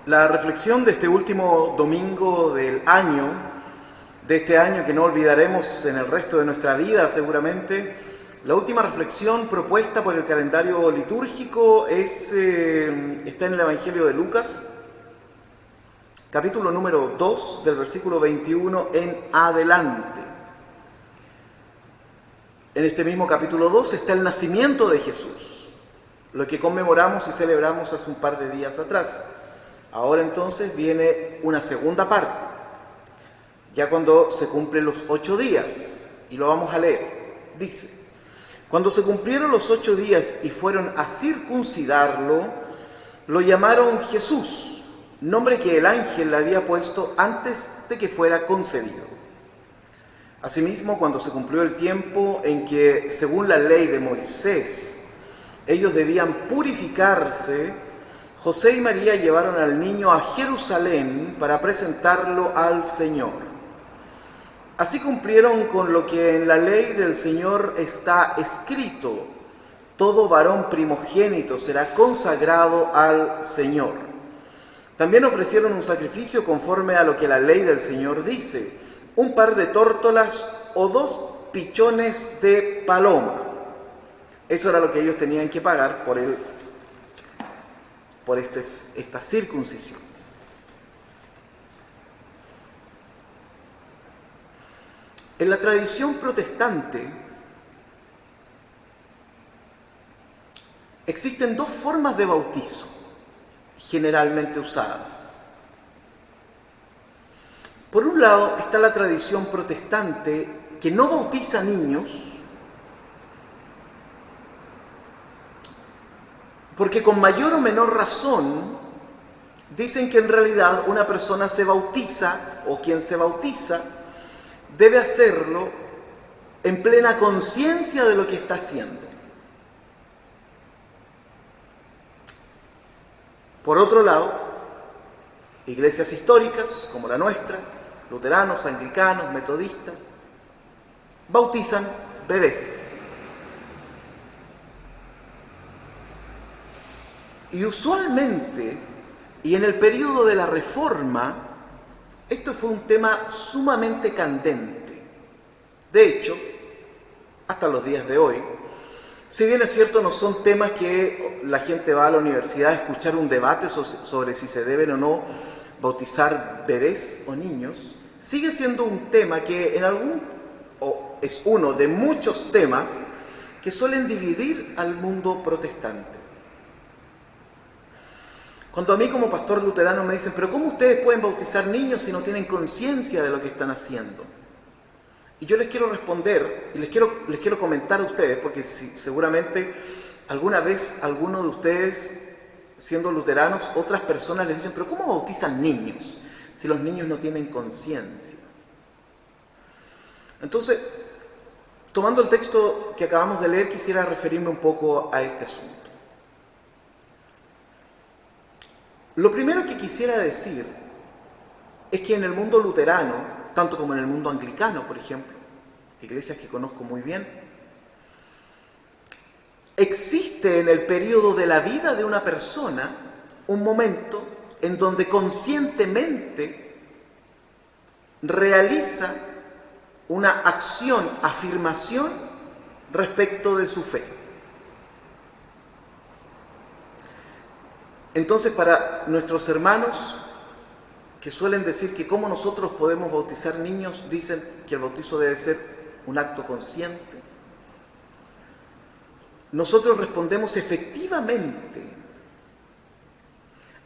La reflexión de este último domingo del año, de este año que no olvidaremos en el resto de nuestra vida seguramente, la última reflexión propuesta por el calendario litúrgico está en el Evangelio de Lucas, capítulo número 2, del versículo 21 en adelante. En este mismo capítulo 2 está el nacimiento de Jesús, lo que conmemoramos y celebramos hace un par de días atrás. Ahora entonces viene una segunda parte, ya cuando se cumplen los 8 días, y lo vamos a leer. Dice: cuando se cumplieron los 8 días y fueron a circuncidarlo, lo llamaron Jesús, nombre que el ángel le había puesto antes de que fuera concebido. Asimismo, cuando se cumplió el tiempo en que, según la ley de Moisés, ellos debían purificarse, José y María llevaron al niño a Jerusalén para presentarlo al Señor. Así cumplieron con lo que en la ley del Señor está escrito: todo varón primogénito será consagrado al Señor. También ofrecieron un sacrificio conforme a lo que la ley del Señor dice: un par de tórtolas o 2 pichones de paloma. Eso era lo que ellos tenían que pagar por esta circuncisión. En la tradición protestante existen 2 formas de bautizo generalmente usadas. Por un lado está la tradición protestante que no bautiza niños, porque con mayor o menor razón dicen que en realidad una persona se bautiza, o quien se bautiza debe hacerlo en plena conciencia de lo que está haciendo. Por otro lado, iglesias históricas como la nuestra, luteranos, anglicanos, metodistas, bautizan bebés. Y usualmente, y en el periodo de la Reforma, esto fue un tema sumamente candente. De hecho, hasta los días de hoy, si bien es cierto, no son temas que la gente va a la universidad a escuchar un debate sobre si se deben o no bautizar bebés o niños, sigue siendo un tema que es uno de muchos temas que suelen dividir al mundo protestante. Cuando a mí como pastor luterano me dicen: pero ¿cómo ustedes pueden bautizar niños si no tienen conciencia de lo que están haciendo? Y yo les quiero responder y les quiero comentar a ustedes, porque seguramente alguna vez alguno de ustedes, siendo luteranos, otras personas les dicen: pero ¿cómo bautizan niños si los niños no tienen conciencia? Entonces, tomando el texto que acabamos de leer, quisiera referirme un poco a este asunto. Lo primero que quisiera decir es que en el mundo luterano, tanto como en el mundo anglicano, por ejemplo, iglesias que conozco muy bien, existe en el periodo de la vida de una persona un momento en donde conscientemente realiza una acción, afirmación respecto de su fe. Entonces, para nuestros hermanos que suelen decir que cómo nosotros podemos bautizar niños, dicen que el bautizo debe ser un acto consciente, nosotros respondemos: efectivamente,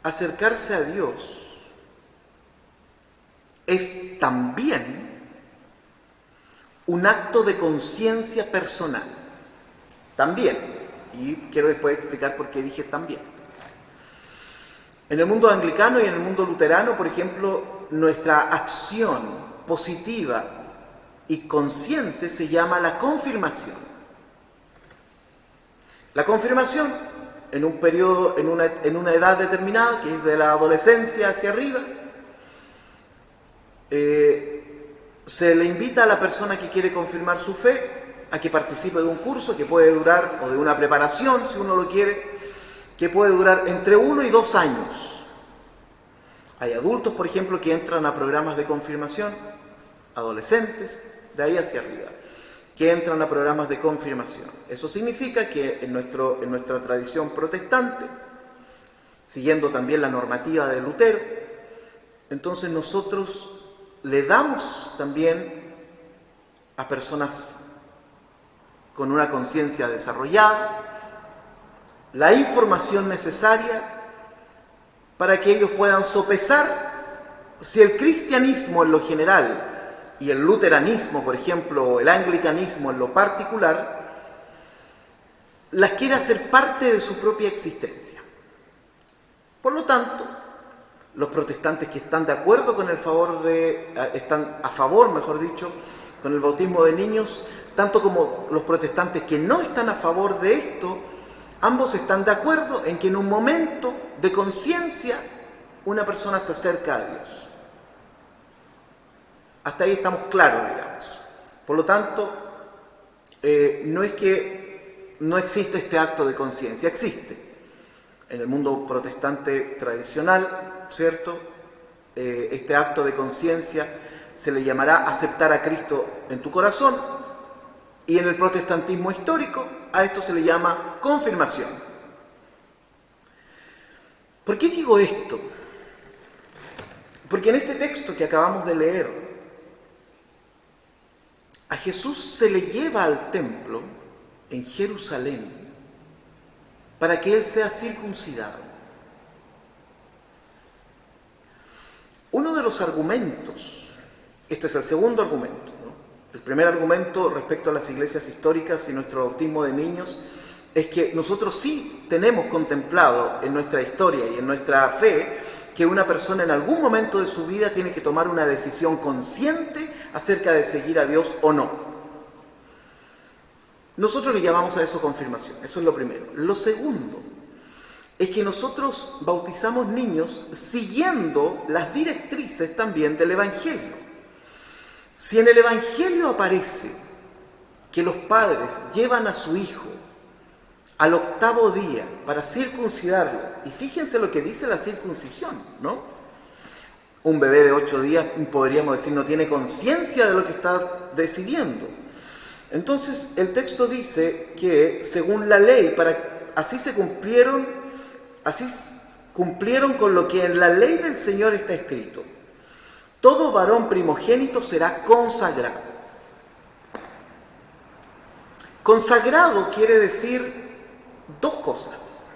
acercarse a Dios es también un acto de conciencia personal. También, y quiero después explicar por qué dije también. En el mundo anglicano y en el mundo luterano, por ejemplo, nuestra acción positiva y consciente se llama la confirmación. La confirmación, en un periodo, en una edad determinada, que es de la adolescencia hacia arriba, se le invita a la persona que quiere confirmar su fe a que participe de un curso que puede durar, o de una preparación, si uno lo quiere, que puede durar entre 1 y 2 años. Hay adultos, por ejemplo, que entran a programas de confirmación, adolescentes, de ahí hacia arriba, que entran a programas de confirmación. Eso significa que en nuestra tradición protestante, siguiendo también la normativa de Lutero, entonces nosotros le damos también a personas con una conciencia desarrollada la información necesaria para que ellos puedan sopesar si el cristianismo en lo general y el luteranismo, por ejemplo, o el anglicanismo en lo particular, las quiere hacer parte de su propia existencia. Por lo tanto, los protestantes que están de acuerdo con están a favor, mejor dicho, con el bautismo de niños, tanto como los protestantes que no están a favor de esto, ambos están de acuerdo en que en un momento de conciencia una persona se acerca a Dios. Hasta ahí estamos claros, digamos. Por lo tanto, no es que no existe este acto de conciencia, existe. En el mundo protestante tradicional, ¿cierto? Este acto de conciencia se le llamará aceptar a Cristo en tu corazón, y en el protestantismo histórico a esto se le llama confirmación. ¿Por qué digo esto? Porque en este texto que acabamos de leer, a Jesús se le lleva al templo en Jerusalén para que Él sea circuncidado. Uno de los argumentos, este es el segundo argumento, ¿no? El primer argumento respecto a las iglesias históricas y nuestro bautismo de niños es que nosotros sí tenemos contemplado en nuestra historia y en nuestra fe que una persona en algún momento de su vida tiene que tomar una decisión consciente acerca de seguir a Dios o no. Nosotros le llamamos a eso confirmación, eso es lo primero. Lo segundo es que nosotros bautizamos niños siguiendo las directrices también del Evangelio. Si en el Evangelio aparece que los padres llevan a su hijo al 8º día para circuncidarlo, y fíjense lo que dice la circuncisión, ¿no? Un bebé de 8 días, podríamos decir, no tiene conciencia de lo que está decidiendo. Entonces, el texto dice que, según la ley, así cumplieron con lo que en la ley del Señor está escrito. Todo varón primogénito será consagrado. Consagrado quiere decir dos cosas.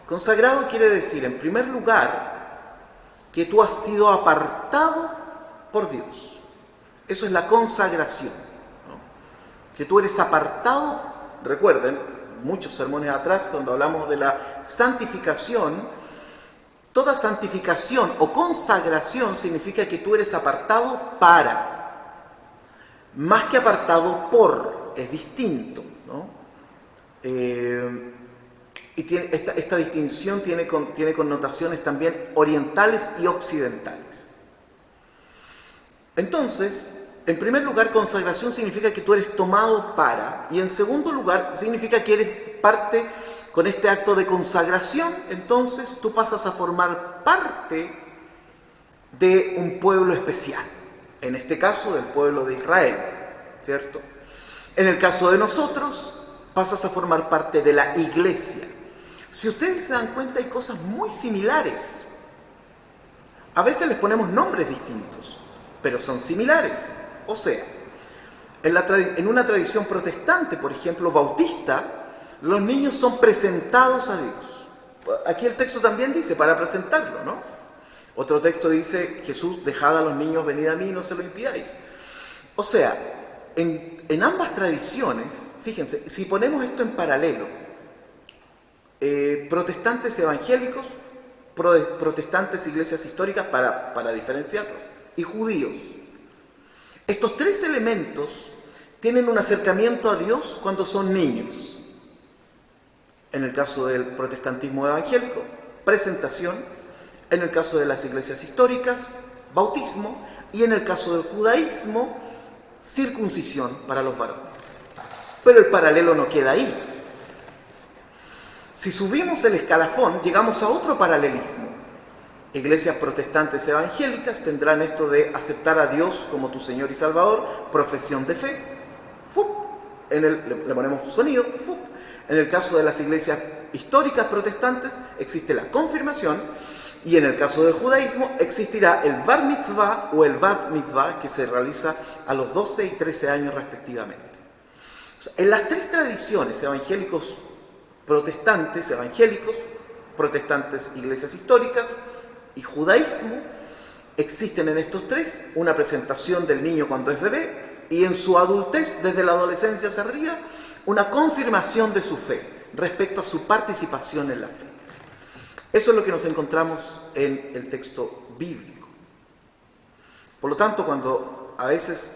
Consagrado quiere decir, en primer lugar, que tú has sido apartado por Dios. Eso es la consagración, ¿no? Que tú eres apartado. Recuerden, muchos sermones atrás, cuando hablamos de la santificación, toda santificación o consagración significa que tú eres apartado para, más que apartado por, es distinto, ¿no? Y esta distinción tiene connotaciones también orientales y occidentales. Entonces, en primer lugar, consagración significa que tú eres tomado para, y en segundo lugar, significa que eres parte, con este acto de consagración, entonces tú pasas a formar parte de un pueblo especial, en este caso del pueblo de Israel, ¿cierto? En el caso de nosotros, pasas a formar parte de la iglesia. Si ustedes se dan cuenta, hay cosas muy similares. A veces les ponemos nombres distintos, pero son similares. O sea, en una tradición protestante, por ejemplo, bautista, los niños son presentados a Dios. Aquí el texto también dice, para presentarlo, ¿no? Otro texto dice, Jesús, dejad a los niños, venid a mí, no se lo impidáis. O sea, en ambas tradiciones, fíjense, si ponemos esto en paralelo, protestantes evangélicos, protestantes iglesias históricas, para diferenciarlos, y judíos. Estos tres elementos tienen un acercamiento a Dios cuando son niños. En el caso del protestantismo evangélico, presentación. En el caso de las iglesias históricas, bautismo. Y en el caso del judaísmo, circuncisión para los varones. Pero el paralelo no queda ahí. Si subimos el escalafón, llegamos a otro paralelismo. Iglesias protestantes evangélicas tendrán esto de aceptar a Dios como tu Señor y Salvador, profesión de fe. ¡Fup! Le ponemos sonido. ¡Fup! En el caso de las iglesias históricas protestantes existe la confirmación, y en el caso del judaísmo existirá el bar mitzvah o el bat mitzvah, que se realiza a los 12 y 13 años respectivamente. O sea, en las tres tradiciones protestantes, iglesias históricas y judaísmo, existen en estos tres una presentación del niño cuando es bebé y en su adultez, desde la adolescencia hacia arriba, una confirmación de su fe respecto a su participación en la fe. Eso es lo que nos encontramos en el texto bíblico. Por lo tanto, cuando a veces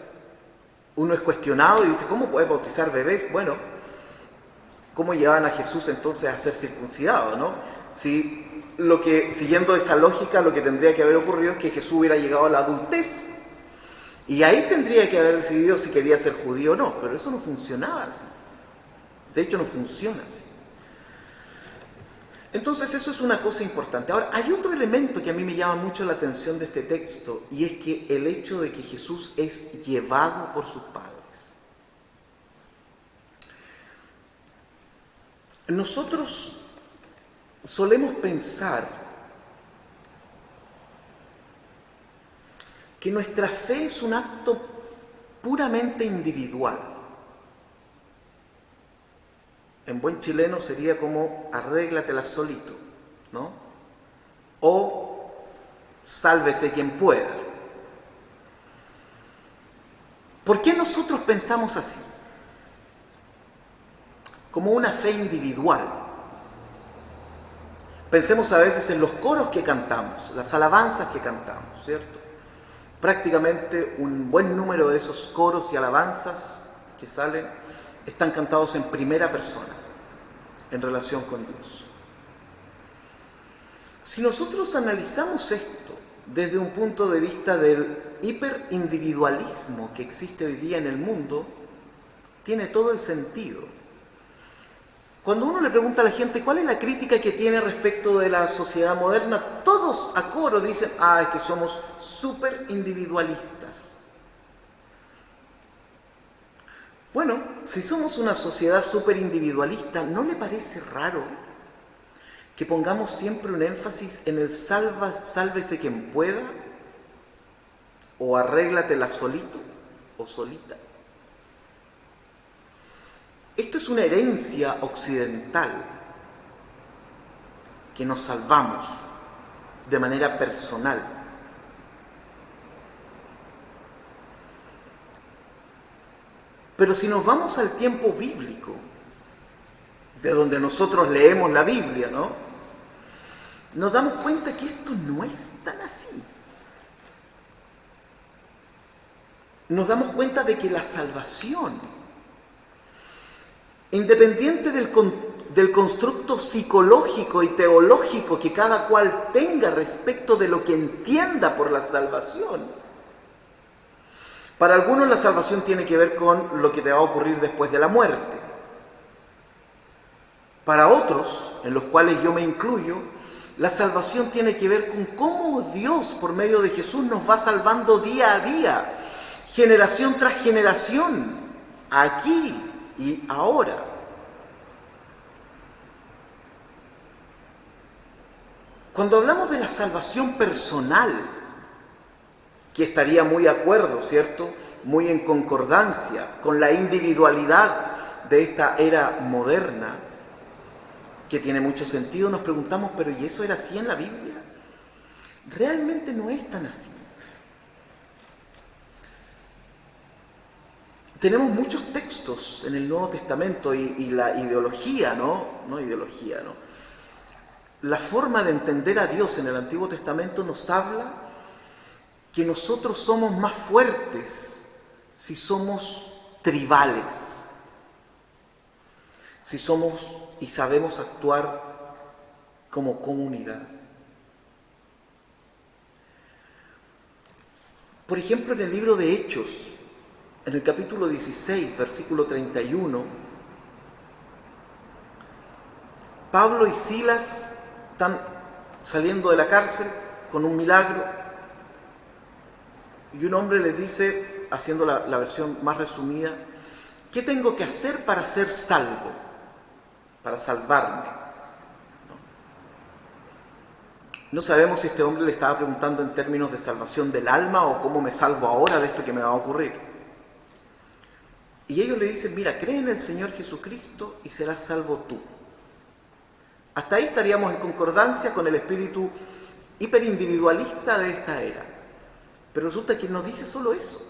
uno es cuestionado y dice, ¿cómo puedes bautizar bebés? Bueno, ¿cómo llevaban a Jesús entonces a ser circuncidado, no? Siguiendo esa lógica, lo que tendría que haber ocurrido es que Jesús hubiera llegado a la adultez y ahí tendría que haber decidido si quería ser judío o no, pero eso no funcionaba así. De hecho, no funciona así. Entonces, eso es una cosa importante. Ahora, hay otro elemento que a mí me llama mucho la atención de este texto, y es que el hecho de que Jesús es llevado por sus padres. Nosotros solemos pensar que nuestra fe es un acto puramente individual. En buen chileno sería como arréglatela solito, ¿no? O sálvese quien pueda. ¿Por qué nosotros pensamos así? Como una fe individual. Pensemos a veces en los coros que cantamos, las alabanzas que cantamos, ¿cierto? Prácticamente un buen número de esos coros y alabanzas que salen están cantados en primera persona, en relación con Dios. Si nosotros analizamos esto desde un punto de vista del hiperindividualismo que existe hoy día en el mundo, tiene todo el sentido. Cuando uno le pregunta a la gente cuál es la crítica que tiene respecto de la sociedad moderna, todos a coro dicen, es que somos súper individualistas. Bueno, si somos una sociedad súper individualista, ¿no le parece raro que pongamos siempre un énfasis en el sálvese quien pueda? ¿O arréglatela solito o solita? Esto es una herencia occidental, que nos salvamos de manera personal. Pero si nos vamos al tiempo bíblico, de donde nosotros leemos la Biblia, ¿no? Nos damos cuenta que esto no es tan así. Nos damos cuenta de que la salvación, independiente del constructo psicológico y teológico que cada cual tenga respecto de lo que entienda por la salvación, para algunos la salvación tiene que ver con lo que te va a ocurrir después de la muerte. Para otros, en los cuales yo me incluyo, la salvación tiene que ver con cómo Dios, por medio de Jesús, nos va salvando día a día, generación tras generación, aquí y ahora. Cuando hablamos de la salvación personal, que estaría muy de acuerdo, ¿cierto?, muy en concordancia con la individualidad de esta era moderna, que tiene mucho sentido, nos preguntamos, ¿pero y eso era así en la Biblia? Realmente no es tan así. Tenemos muchos textos en el Nuevo Testamento y la ideología, la forma de entender a Dios en el Antiguo Testamento nos habla que nosotros somos más fuertes si somos tribales, si somos y sabemos actuar como comunidad. Por ejemplo, en el libro de Hechos, en el capítulo 16, versículo 31, Pablo y Silas están saliendo de la cárcel con un milagro y un hombre les dice, haciendo la versión más resumida, ¿qué tengo que hacer para ser salvo? Para salvarme. No sabemos si este hombre le estaba preguntando en términos de salvación del alma o cómo me salvo ahora de esto que me va a ocurrir. Y ellos le dicen, mira, cree en el Señor Jesucristo y serás salvo tú. Hasta ahí estaríamos en concordancia con el espíritu hiperindividualista de esta era. Pero resulta que no dice solo eso.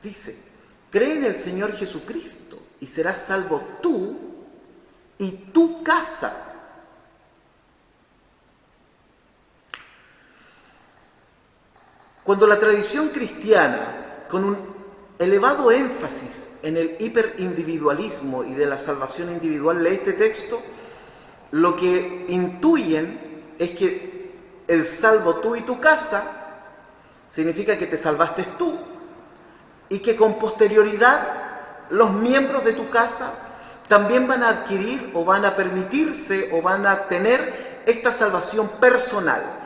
Dice, cree en el Señor Jesucristo y serás salvo tú y tu casa. Cuando la tradición cristiana, con un elevado énfasis en el hiperindividualismo y de la salvación individual, lee este texto, lo que intuyen es que el salvo tú y tu casa significa que te salvaste tú y que con posterioridad los miembros de tu casa también van a adquirir o van a permitirse o van a tener esta salvación personal.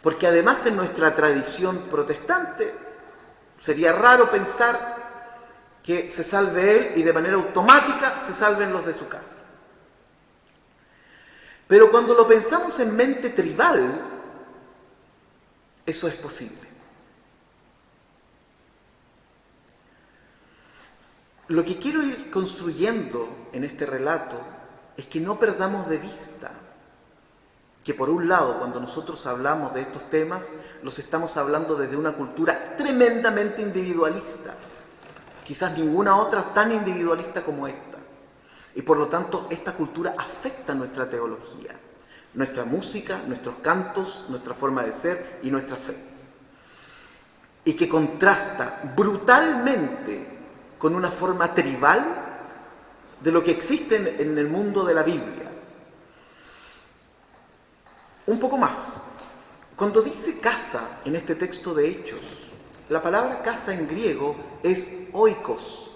Porque además en nuestra tradición protestante sería raro pensar que se salve él y de manera automática se salven los de su casa. Pero cuando lo pensamos en mente tribal, eso es posible. Lo que quiero ir construyendo en este relato es que no perdamos de vista que por un lado, cuando nosotros hablamos de estos temas, los estamos hablando desde una cultura tremendamente individualista. Quizás ninguna otra tan individualista como esta. Y por lo tanto, esta cultura afecta nuestra teología, nuestra música, nuestros cantos, nuestra forma de ser y nuestra fe. Y que contrasta brutalmente con una forma tribal de lo que existe en el mundo de la Biblia. Un poco más. Cuando dice casa en este texto de Hechos, la palabra casa en griego es oikos.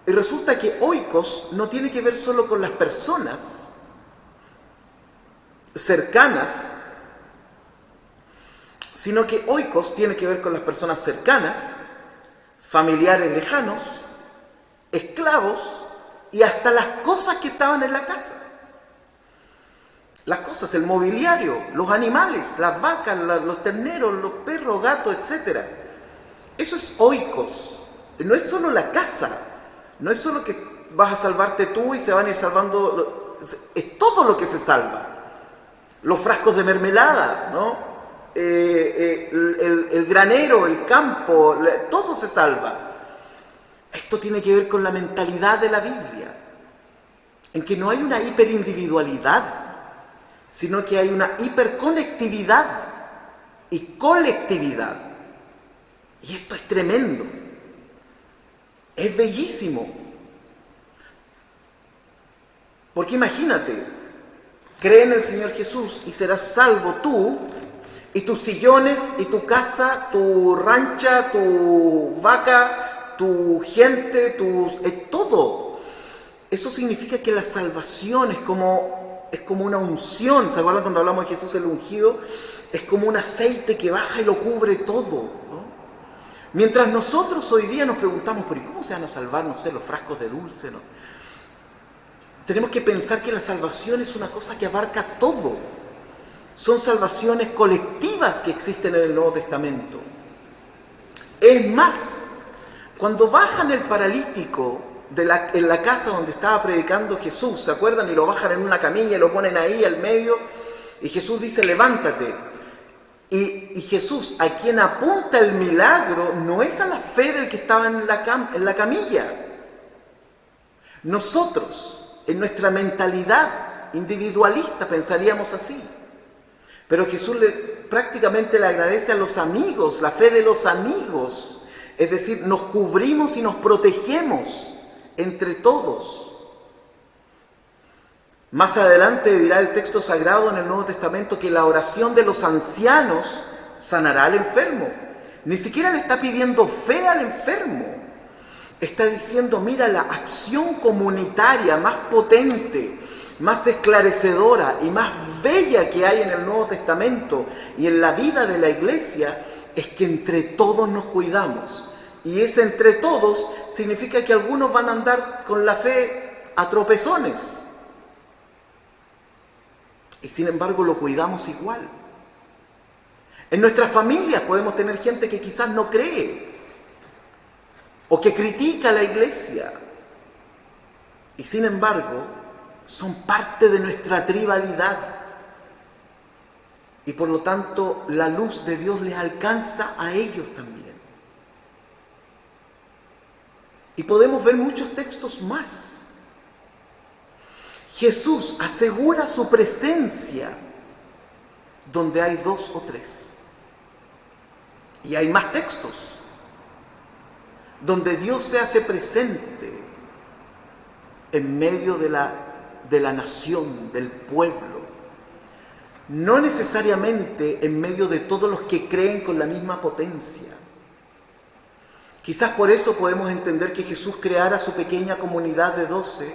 Y resulta que oikos no tiene que ver solo con las personas cercanas, sino que oikos tiene que ver con las personas cercanas, familiares lejanos, esclavos y hasta las cosas que estaban en la casa. Las cosas, el mobiliario, los animales, las vacas, los terneros, los perros, gatos, etc. Eso es oikos. No es solo la casa, no es solo que vas a salvarte tú y se van a ir salvando, es todo lo que se salva. Los frascos de mermelada, ¿no? El granero, el campo, todo se salva. Esto tiene que ver con la mentalidad de la Biblia, en que no hay una hiperindividualidad, sino que hay una hiperconectividad y colectividad. Y esto es tremendo. Es bellísimo. Porque imagínate, cree en el Señor Jesús y serás salvo tú y tus sillones y tu casa, tu rancha, tu vaca, tu gente, todo. Eso significa que la salvación es como una unción. ¿Se acuerdan cuando hablamos de Jesús el ungido? Es como un aceite que baja y lo cubre todo, ¿no? Mientras nosotros hoy día nos preguntamos, ¿pero cómo se van a salvar, no sé, los frascos de dulce, ¿no? Tenemos que pensar que la salvación es una cosa que abarca todo. Son salvaciones colectivas que existen en el Nuevo Testamento. Es más, cuando bajan el paralítico en la casa donde estaba predicando Jesús, ¿se acuerdan? Y lo bajan en una camilla y lo ponen ahí al medio, y Jesús dice, levántate. Y Jesús, a quien apunta el milagro, no es a la fe del que estaba en la camilla. Nosotros, en nuestra mentalidad individualista, pensaríamos así. Pero Jesús prácticamente le agradece a los amigos, la fe de los amigos. Es decir, nos cubrimos y nos protegemos entre todos. Más adelante dirá el texto sagrado en el Nuevo Testamento que la oración de los ancianos sanará al enfermo. Ni siquiera le está pidiendo fe al enfermo. está diciendo, mira, la acción comunitaria más potente, más esclarecedora y más bella que hay en el Nuevo Testamento y en la vida de la iglesia es que entre todos nos cuidamos. Y ese entre todos significa que algunos van a andar con la fe a tropezones. Y sin embargo lo cuidamos igual. En nuestras familias podemos tener gente que quizás no cree o que critica a la iglesia. Y sin embargo son parte de nuestra tribalidad. Y por lo tanto la luz de Dios les alcanza a ellos también. Y podemos ver muchos textos más. Jesús asegura su presencia donde hay 2 o 3. Y hay más textos donde Dios se hace presente en medio de la nación, del pueblo. No necesariamente en medio de todos los que creen con la misma potencia. Quizás por eso podemos entender que Jesús creara su pequeña comunidad de 12,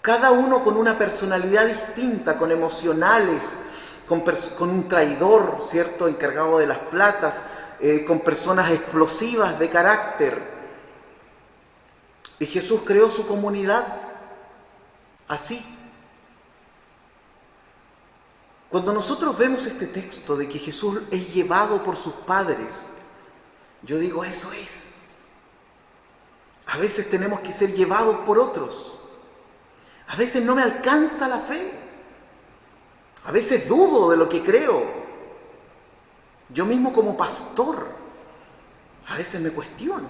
cada uno con una personalidad distinta, con emocionales, con un traidor, ¿cierto?, encargado de las platas, con personas explosivas de carácter. Y Jesús creó su comunidad así. Cuando nosotros vemos este texto de que Jesús es llevado por sus padres, yo digo, eso es. A veces tenemos que ser llevados por otros. A veces no me alcanza la fe. A veces dudo de lo que creo. Yo mismo como pastor, a veces me cuestiono.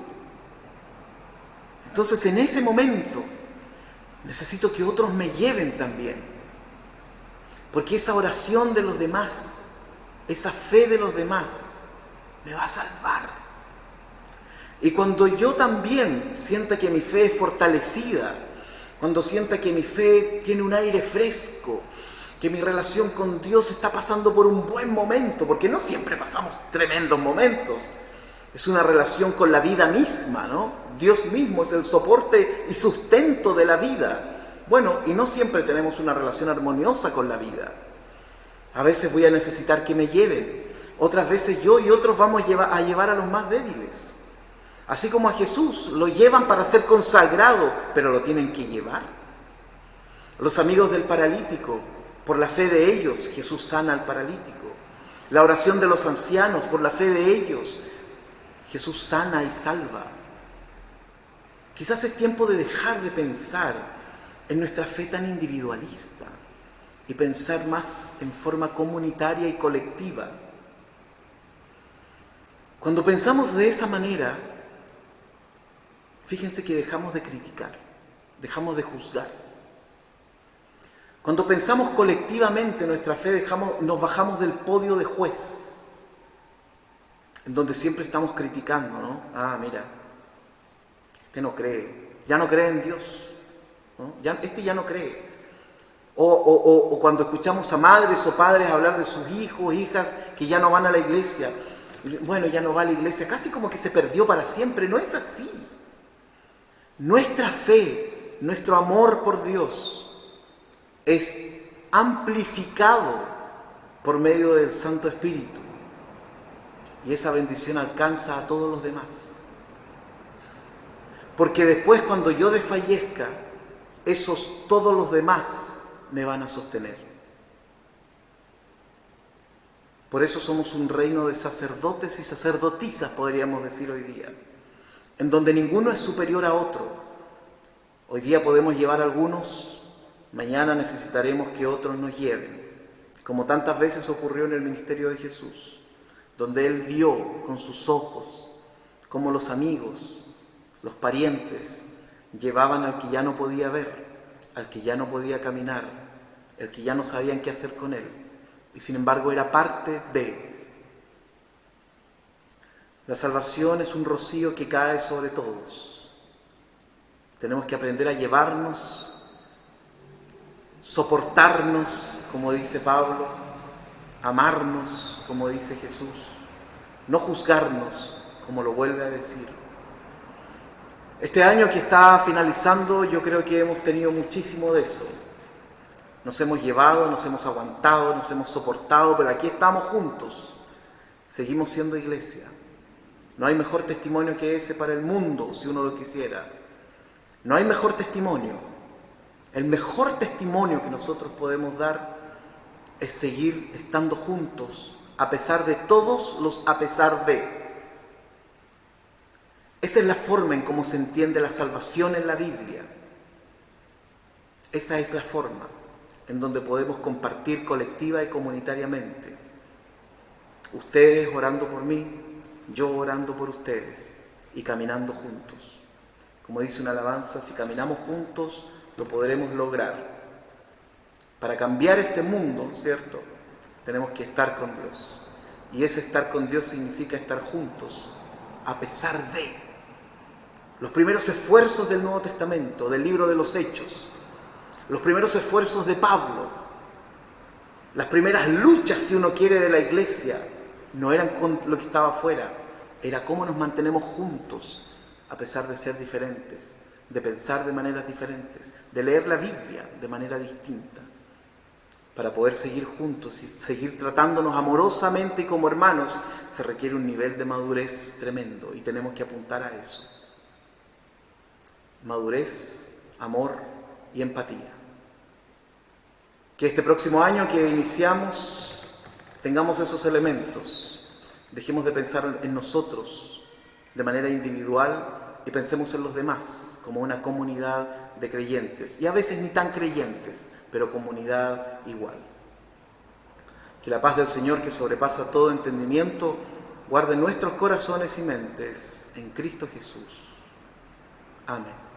Entonces en ese momento necesito que otros me lleven también. Porque esa oración de los demás, esa fe de los demás, me va a salvar. Y cuando yo también sienta que mi fe es fortalecida, cuando sienta que mi fe tiene un aire fresco, que mi relación con Dios está pasando por un buen momento, porque no siempre pasamos tremendos momentos, es una relación con la vida misma, ¿no? Dios mismo es el soporte y sustento de la vida. Bueno, y no siempre tenemos una relación armoniosa con la vida. A veces voy a necesitar que me lleven, otras veces yo y otros vamos a llevar a los más débiles. Así como a Jesús lo llevan para ser consagrado, pero lo tienen que llevar. Los amigos del paralítico, por la fe de ellos, Jesús sana al paralítico. La oración de los ancianos, por la fe de ellos, Jesús sana y salva. Quizás es tiempo de dejar de pensar en nuestra fe tan individualista y pensar más en forma comunitaria y colectiva. Cuando pensamos de esa manera, fíjense que dejamos de criticar, dejamos de juzgar. Cuando pensamos colectivamente nuestra fe, nos bajamos del podio de juez, en donde siempre estamos criticando, ¿no? Ah, mira, este no cree, ya no cree en Dios, ¿no? Este ya no cree. O cuando escuchamos a madres o padres hablar de sus hijos, hijas, que ya no van a la iglesia. Bueno, ya no va a la iglesia, casi como que se perdió para siempre. No es así. Nuestra fe, nuestro amor por Dios es amplificado por medio del Santo Espíritu. Y esa bendición alcanza a todos los demás. Porque después, cuando yo desfallezca, todos los demás me van a sostener. Por eso somos un reino de sacerdotes y sacerdotisas, podríamos decir hoy día, en donde ninguno es superior a otro. Hoy día podemos llevar a algunos, mañana necesitaremos que otros nos lleven, como tantas veces ocurrió en el ministerio de Jesús, donde Él vio con sus ojos cómo los amigos, los parientes, llevaban al que ya no podía ver, al que ya no podía caminar, al que ya no sabían qué hacer con él, y sin embargo era parte de. La salvación es un rocío que cae sobre todos. Tenemos que aprender a llevarnos, soportarnos, como dice Pablo, amarnos, como dice Jesús, no juzgarnos, como lo vuelve a decir. Este año que está finalizando, yo creo que hemos tenido muchísimo de eso. Nos hemos llevado, nos hemos aguantado, nos hemos soportado, pero aquí estamos juntos. Seguimos siendo iglesia. No hay mejor testimonio que ese para el mundo, si uno lo quisiera. No hay mejor testimonio. El mejor testimonio que nosotros podemos dar es seguir estando juntos, a pesar de todos los a pesar de. Esa es la forma en cómo se entiende la salvación en la Biblia. Esa es la forma en donde podemos compartir colectiva y comunitariamente. Ustedes orando por mí, yo orando por ustedes y caminando juntos. Como dice una alabanza, si caminamos juntos lo podremos lograr. Para cambiar este mundo, ¿cierto? Tenemos que estar con Dios. Y ese estar con Dios significa estar juntos, a pesar de. Los primeros esfuerzos del Nuevo Testamento, del libro de los Hechos, los primeros esfuerzos de Pablo, las primeras luchas, si uno quiere, de la iglesia, no eran con lo que estaba afuera, era cómo nos mantenemos juntos, a pesar de ser diferentes, de pensar de maneras diferentes, de leer la Biblia de manera distinta, para poder seguir juntos y seguir tratándonos amorosamente y como hermanos, se requiere un nivel de madurez tremendo y tenemos que apuntar a eso. Madurez, amor y empatía. Que este próximo año que iniciamos tengamos esos elementos. Dejemos de pensar en nosotros de manera individual y pensemos en los demás como una comunidad de creyentes. Y a veces ni tan creyentes, pero comunidad igual. Que la paz del Señor, que sobrepasa todo entendimiento, guarde nuestros corazones y mentes en Cristo Jesús. Amén.